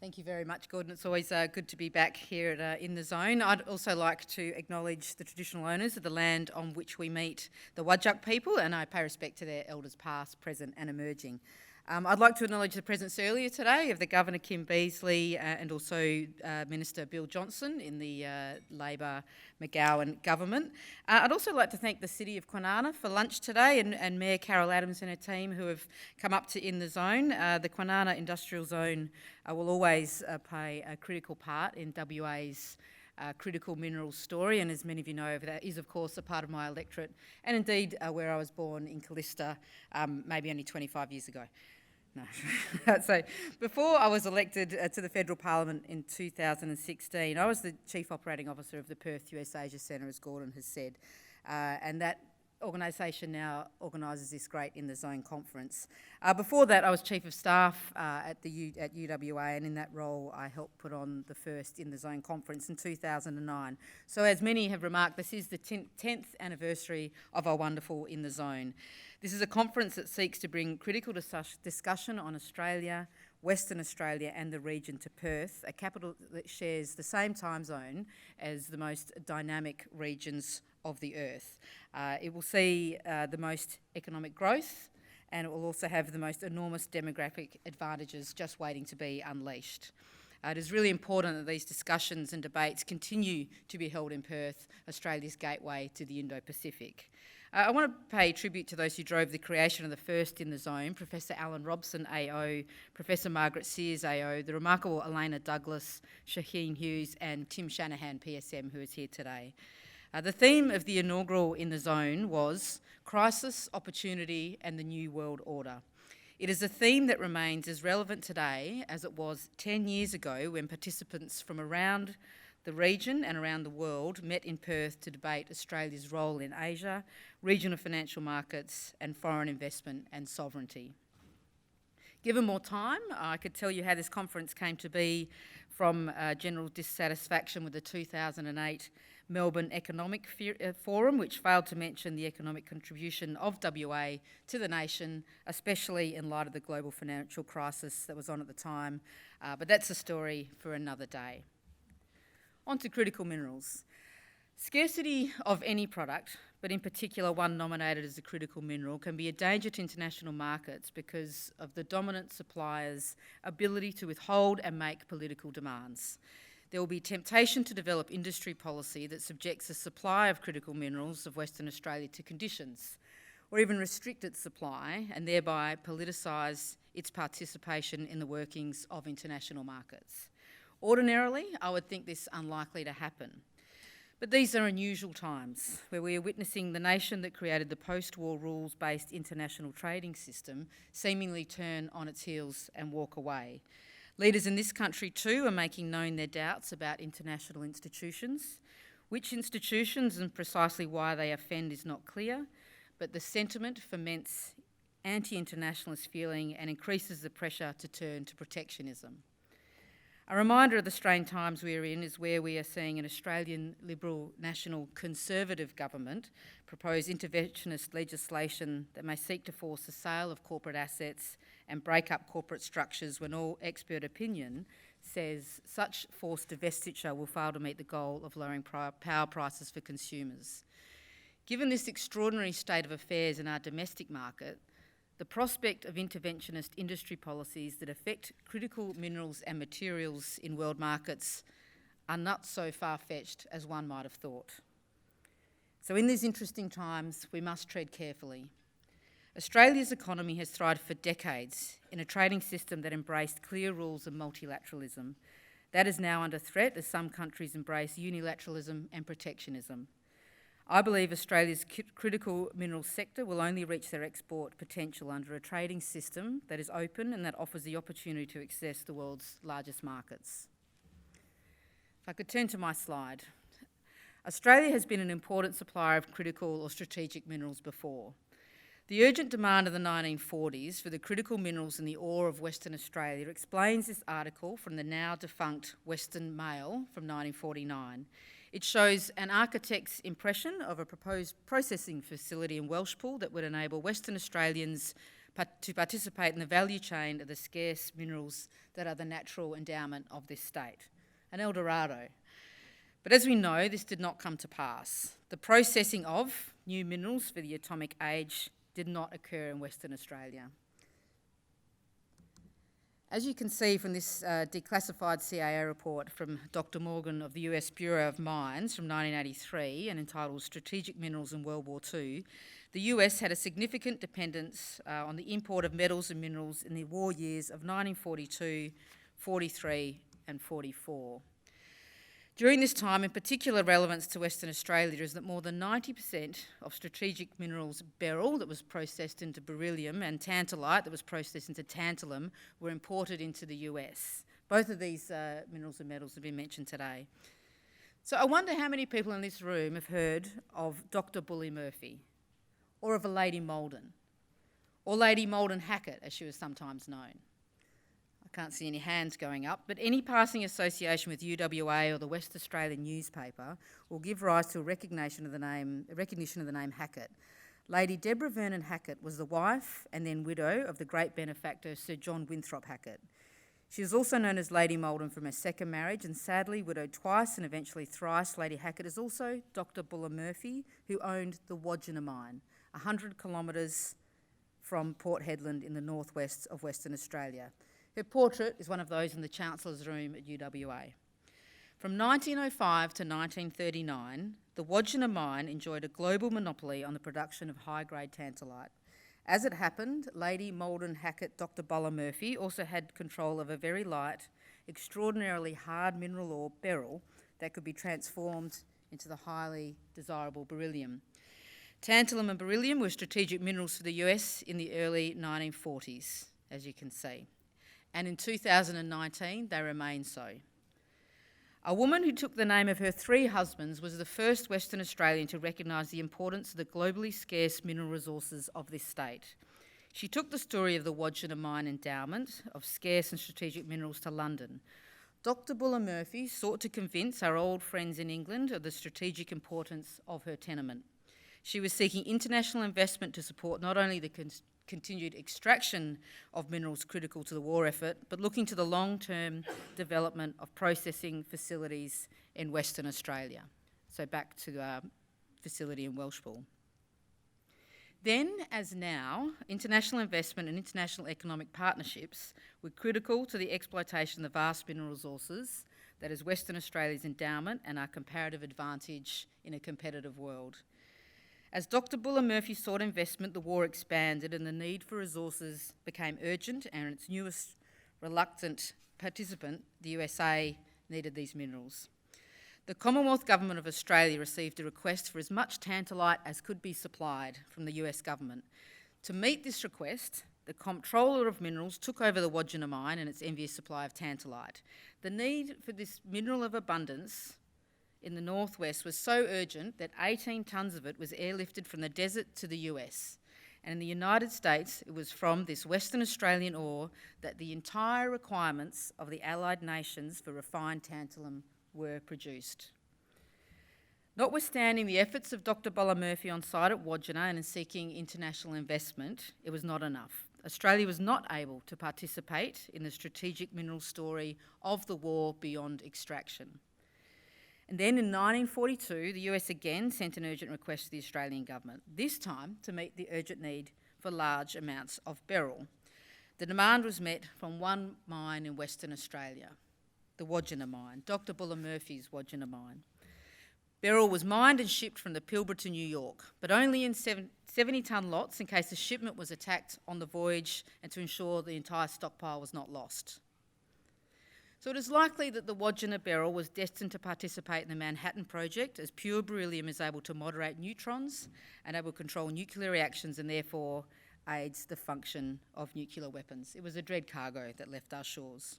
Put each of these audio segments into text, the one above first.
Thank you very much, Gordon. It's always good to be back here at, in the zone. I'd also like to acknowledge the traditional owners of the land on which we meet, the Whadjuk people, and I pay respect to their elders past, present and emerging. I'd like to acknowledge the presence earlier today of the Governor Kim Beazley and also Minister Bill Johnson in the Labor McGowan government. I'd also like to thank the City of Kwinana for lunch today and Mayor Carol Adams and her team who have come up to In the Zone. The Kwinana Industrial Zone will always play a critical part in WA's critical minerals story, and as many of you know, that is of course a part of my electorate and indeed where I was born in Callista maybe only 25 years ago. No. So before I was elected to the Federal Parliament in 2016, I was the Chief Operating Officer of the Perth US Asia Centre, as Gordon has said, and that organisation now organises this great In the Zone conference. Before that, I was Chief of Staff at UWA, and in that role I helped put on the first In the Zone conference in 2009. So as many have remarked, this is the 10th anniversary of our wonderful In the Zone. This is a conference that seeks to bring critical discussion on Australia, Western Australia and the region to Perth, a capital that shares the same time zone as the most dynamic regions of the earth. It will see the most economic growth, and it will also have the most enormous demographic advantages just waiting to be unleashed. It is really important that these discussions and debates continue to be held in Perth, Australia's gateway to the Indo-Pacific. I want to pay tribute to those who drove the creation of the first In the Zone, Professor Alan Robson AO, Professor Margaret Sears AO, the remarkable Elena Douglas, Shaheen Hughes and Tim Shanahan PSM, who is here today. The theme of the inaugural In the Zone was Crisis, Opportunity and the New World Order. It is a theme that remains as relevant today as it was 10 years ago when participants from around the region and around the world met in Perth to debate Australia's role in Asia, regional financial markets and foreign investment and sovereignty. Given more time, I could tell you how this conference came to be, from general dissatisfaction with the 2008 Melbourne Economic Forum, which failed to mention the economic contribution of WA to the nation, especially in light of the global financial crisis that was on at the time. But that's a story for another day. On to critical minerals. Scarcity of any product, but in particular one nominated as a critical mineral, can be a danger to international markets because of the dominant supplier's ability to withhold and make political demands. There will be temptation to develop industry policy that subjects the supply of critical minerals of Western Australia to conditions, or even restrict its supply and thereby politicise its participation in the workings of international markets. Ordinarily, I would think this unlikely to happen. But these are unusual times where we are witnessing the nation that created the post-war rules-based international trading system seemingly turn on its heels and walk away. Leaders in this country too are making known their doubts about international institutions. Which institutions and precisely why they offend is not clear, but the sentiment foments anti-internationalist feeling and increases the pressure to turn to protectionism. A reminder of the strained times we are in is where we are seeing an Australian Liberal National Conservative government propose interventionist legislation that may seek to force the sale of corporate assets and break up corporate structures when all expert opinion says such forced divestiture will fail to meet the goal of lowering power prices for consumers. Given this extraordinary state of affairs in our domestic market, the prospect of interventionist industry policies that affect critical minerals and materials in world markets are not so far-fetched as one might have thought. So in these interesting times, we must tread carefully. Australia's economy has thrived for decades in a trading system that embraced clear rules of multilateralism. That is now under threat as some countries embrace unilateralism and protectionism. I believe Australia's critical mineral sector will only reach their export potential under a trading system that is open and that offers the opportunity to access the world's largest markets. If I could turn to my slide. Australia has been an important supplier of critical or strategic minerals before. The urgent demand of the 1940s for the critical minerals in the ore of Western Australia explains this article from the now defunct Western Mail from 1949. It shows an architect's impression of a proposed processing facility in Welshpool that would enable Western Australians, to participate in the value chain of the scarce minerals that are the natural endowment of this state, an El Dorado. But as we know, this did not come to pass. The processing of new minerals for the atomic age did not occur in Western Australia. As you can see from this declassified CAO report from Dr. Morgan of the US Bureau of Mines from 1983 and entitled Strategic Minerals in World War II, the US had a significant dependence on the import of metals and minerals in the war years of 1942, 43 and 44. During this time, in particular relevance to Western Australia is that more than 90% of strategic minerals beryl that was processed into beryllium and tantalite that was processed into tantalum were imported into the US. Both of these minerals and metals have been mentioned today. So I wonder how many people in this room have heard of Dr. Bully Murphy, or of a Lady Malden, or Lady Malden Hackett, as she was sometimes known. I can't see any hands going up, but any passing association with UWA or the West Australian newspaper will give rise to a recognition of the name Hackett. Lady Deborah Vernon Hackett was the wife and then widow of the great benefactor Sir John Winthrop Hackett. She was also known as Lady Malden from her second marriage, and sadly widowed twice and eventually thrice. Lady Hackett is also Dr. Bully Murphy, who owned the Wodgina mine, 100 kilometres from Port Hedland in the northwest of Western Australia. Her portrait is one of those in the Chancellor's room at UWA. From 1905 to 1939, the Wodgina mine enjoyed a global monopoly on the production of high-grade tantalite. As it happened, Lady Malden Hackett Dr. Bully Murphy also had control of a very light, extraordinarily hard mineral ore, beryl, that could be transformed into the highly desirable beryllium. Tantalum and beryllium were strategic minerals for the US in the early 1940s, as you can see. And in 2019, they remain so. A woman who took the name of her three husbands was the first Western Australian to recognise the importance of the globally scarce mineral resources of this state. She took the story of the Wodgina mine endowment of scarce and strategic minerals to London. Dr. Bully Murphy sought to convince our old friends in England of the strategic importance of her tenement. She was seeking international investment to support not only the continued extraction of minerals critical to the war effort, but looking to the long-term development of processing facilities in Western Australia. So back to our facility in Welshpool. Then, as now, international investment and international economic partnerships were critical to the exploitation of the vast mineral resources that is Western Australia's endowment and our comparative advantage in a competitive world. As Dr. Bully Murphy sought investment, the war expanded and the need for resources became urgent, and its newest reluctant participant, the USA, needed these minerals. The Commonwealth Government of Australia received a request for as much tantalite as could be supplied from the US government. To meet this request, the Comptroller of Minerals took over the Wodgina mine and its envious supply of tantalite. The need for this mineral of abundance in the northwest was so urgent that 18 tonnes of it was airlifted from the desert to the US. And in the United States, it was from this Western Australian ore that the entire requirements of the Allied nations for refined tantalum were produced. Notwithstanding the efforts of Dr. Bully Murphy on site at Wodgina and in seeking international investment, it was not enough. Australia was not able to participate in the strategic mineral story of the war beyond extraction. And then in 1942, the US again sent an urgent request to the Australian government, this time to meet the urgent need for large amounts of beryl. The demand was met from one mine in Western Australia, the Wodgina mine, Dr. Bully Murphy's Wodgina mine. Beryl was mined and shipped from the Pilbara to New York, but only in 70-tonne lots in case the shipment was attacked on the voyage and to ensure the entire stockpile was not lost. So it is likely that the Wodgina beryl was destined to participate in the Manhattan Project, as pure beryllium is able to moderate neutrons and able to control nuclear reactions and therefore aids the function of nuclear weapons. It was a dread cargo that left our shores.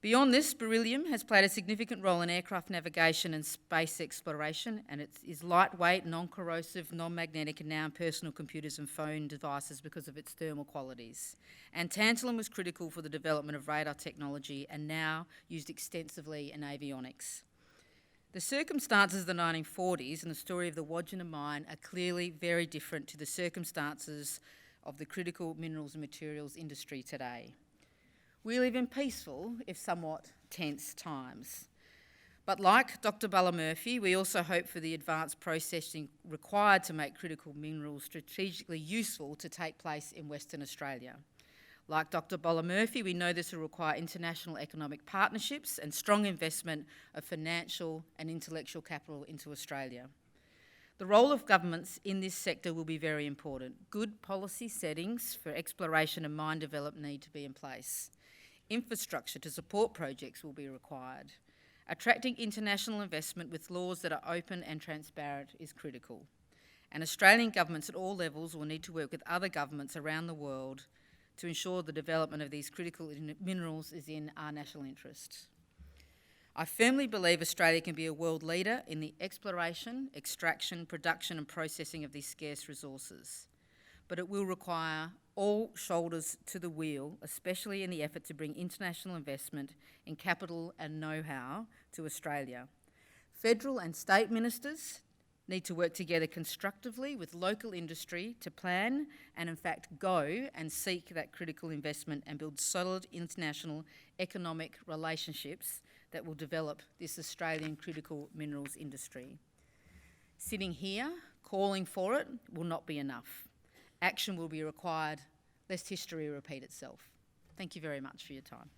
Beyond this, beryllium has played a significant role in aircraft navigation and space exploration, and it is lightweight, non-corrosive, non-magnetic, and now in personal computers and phone devices because of its thermal qualities. And tantalum was critical for the development of radar technology and now used extensively in avionics. The circumstances of the 1940s and the story of the Wodgina mine are clearly very different to the circumstances of the critical minerals and materials industry today. We live in peaceful, if somewhat tense times. But like Dr. Bala-Murphy, we also hope for the advanced processing required to make critical minerals strategically useful to take place in Western Australia. Like Dr. Bala-Murphy, we know this will require international economic partnerships and strong investment of financial and intellectual capital into Australia. The role of governments in this sector will be very important. Good policy settings for exploration and mine development need to be in place. Infrastructure to support projects will be required. Attracting international investment with laws that are open and transparent is critical. And Australian governments at all levels will need to work with other governments around the world to ensure the development of these critical minerals is in our national interest. I firmly believe Australia can be a world leader in the exploration, extraction, production and processing of these scarce resources. But it will require all shoulders to the wheel, especially in the effort to bring international investment in capital and know-how to Australia. Federal and state ministers need to work together constructively with local industry to plan and in fact go and seek that critical investment and build solid international economic relationships that will develop this Australian critical minerals industry. Sitting here, calling for it will not be enough. Action will be required, lest history repeat itself. Thank you very much for your time.